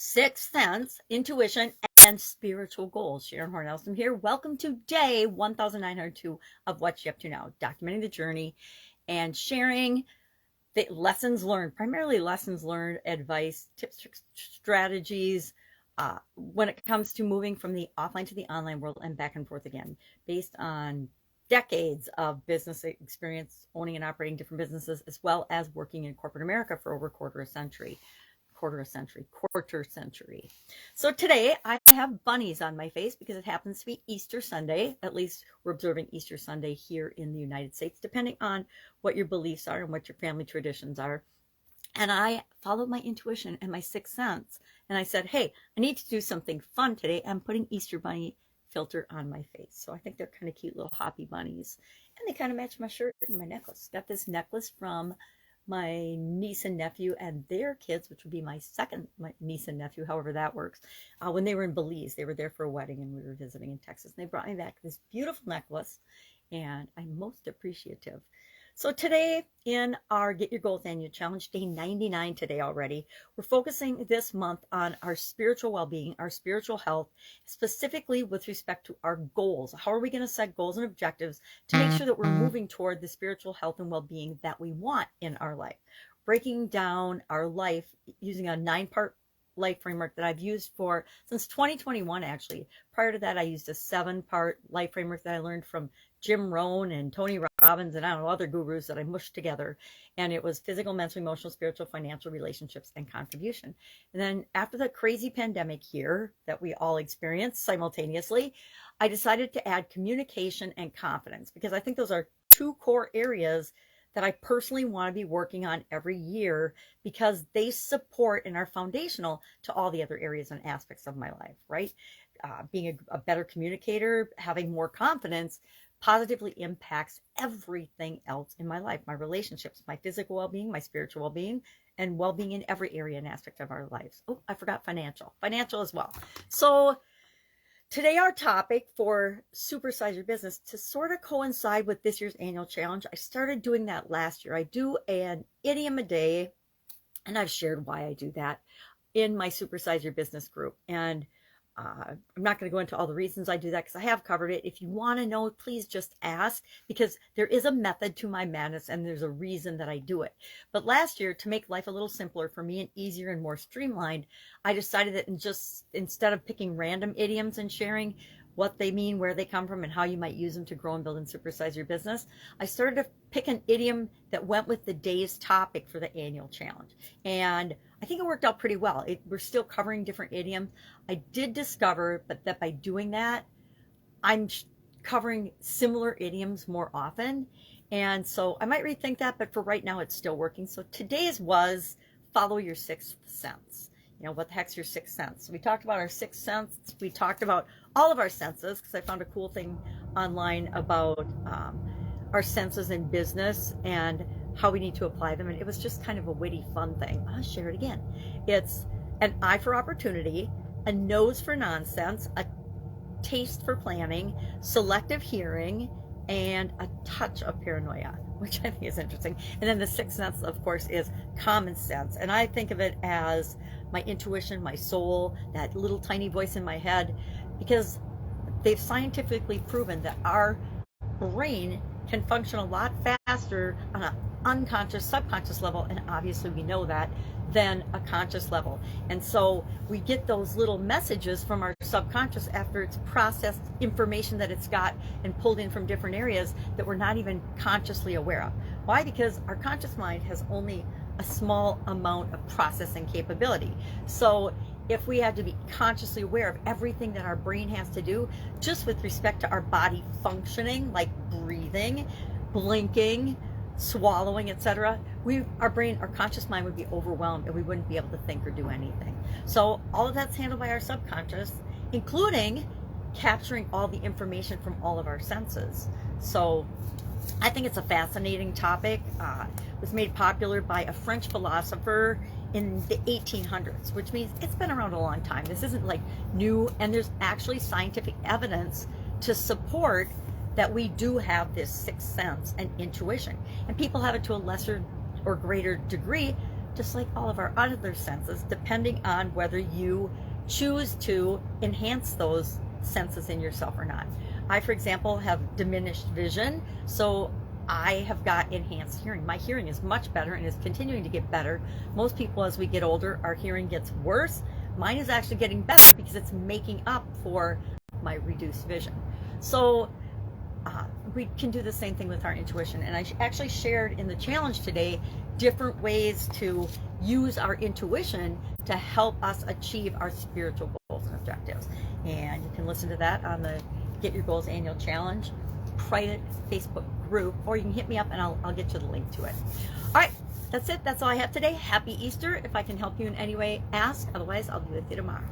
Sixth sense, intuition, and spiritual goals. Sharon Horne-Ellstrom here. Welcome to day 1902 of What You Up To Now, documenting the journey and sharing the lessons learned, primarily lessons learned, advice, tips, tricks, strategies, when it comes to moving from the offline to the online world and back and forth again, based on decades of business experience, owning and operating different businesses, as well as working in corporate America for over quarter century. So today I have bunnies on my face because it happens to be Easter Sunday. At least we're observing Easter Sunday here in the United States, depending on what your beliefs are and what your family traditions are. And I followed my intuition and my sixth sense. And I said, hey, I need to do something fun today. I'm putting Easter bunny filter on my face. So I think they're kind of cute little hoppy bunnies. And they kind of match my shirt and my necklace. Got this necklace from my niece and nephew and their kids, which would be my niece and nephew, however that works, when they were in Belize. They were there for a wedding and we were visiting in Texas. And they brought me back this beautiful necklace and I'm most appreciative. So today in our Get Your Goals Annual Challenge, day 99 today already, we're focusing this month on our spiritual well-being, our spiritual health, specifically with respect to our goals. How are we going to set goals and objectives to make sure that we're moving toward the spiritual health and well-being that we want in our life? Breaking down our life using a 9-part life framework that I've used for since 2021, actually. Prior to that, I used a 7-part life framework that I learned from Jim Rohn and Tony Robbins and I don't know, other gurus that I mushed together. And it was physical, mental, emotional, spiritual, financial, relationships, and contribution. And then after the crazy pandemic here that we all experienced simultaneously, I decided to add communication and confidence because I think those are 2 core areas that I personally want to be working on every year because they support and are foundational to all the other areas and aspects of my life, right? Being a better communicator, having more confidence positively impacts everything else in my life, my relationships, my physical well-being, my spiritual well-being, and well-being in every area and aspect of our lives. Oh, I forgot financial as well. So today our topic for Supersize Your Business, to sort of coincide with this year's annual challenge, I started doing that last year. I do an idiom a day, and I've shared why I do that in my Supersize Your Business group. And I'm not going to go into all the reasons I do that because I have covered it. If you want to know, please just ask, because there is a method to my madness and there's a reason that I do it. But last year, to make life a little simpler for me and easier and more streamlined, I decided that instead of picking random idioms and sharing what they mean, where they come from, and how you might use them to grow and build and supersize your business, I started to pick an idiom that went with the day's topic for the annual challenge. And I think it worked out pretty well. We're still covering different idioms. I did discover that by doing that, I'm covering similar idioms more often. And so I might rethink that, but for right now, it's still working. So today's was follow your sixth sense. You know, what the heck's your sixth sense? We talked about our sixth sense. We talked about all of our senses because I found a cool thing online about our senses in business and how we need to apply them. And it was just kind of a witty, fun thing. I'll share it again. It's an eye for opportunity, a nose for nonsense, a taste for planning, selective hearing, and a touch of paranoia, which I think is interesting. And then the sixth sense, of course, is common sense. And I think of it as my intuition, my soul, that little tiny voice in my head, because they've scientifically proven that our brain can function a lot faster on an unconscious, subconscious level, and obviously we know that, than a conscious level. And so we get those little messages from our subconscious after it's processed information that it's got and pulled in from different areas that we're not even consciously aware of. Why? Because our conscious mind has only a small amount of processing capability. So if we had to be consciously aware of everything that our brain has to do, just with respect to our body functioning, like breathing, blinking, swallowing, etc., our brain, our conscious mind would be overwhelmed and we wouldn't be able to think or do anything. So all of that's handled by our subconscious, including capturing all the information from all of our senses. So I think it's a fascinating topic. It was made popular by a French philosopher in the 1800s, which means it's been around a long time. This isn't like new, and there's actually scientific evidence to support that we do have this sixth sense and intuition. And people have it to a lesser or greater degree, just like all of our other senses, depending on whether you choose to enhance those senses in yourself or not. I, for example, have diminished vision, so I have got enhanced hearing. My hearing is much better and is continuing to get better. Most people, as we get older, our hearing gets worse. Mine is actually getting better because it's making up for my reduced vision. So we can do the same thing with our intuition. And I actually shared in the challenge today different ways to use our intuition to help us achieve our spiritual goals and objectives. And you can listen to that on the Get Your Goals Annual Challenge private Facebook group, or you can hit me up and I'll get you the link to it. All right, that's it. That's all I have today. Happy Easter. If I can help you in any way, ask. Otherwise, I'll be with you tomorrow.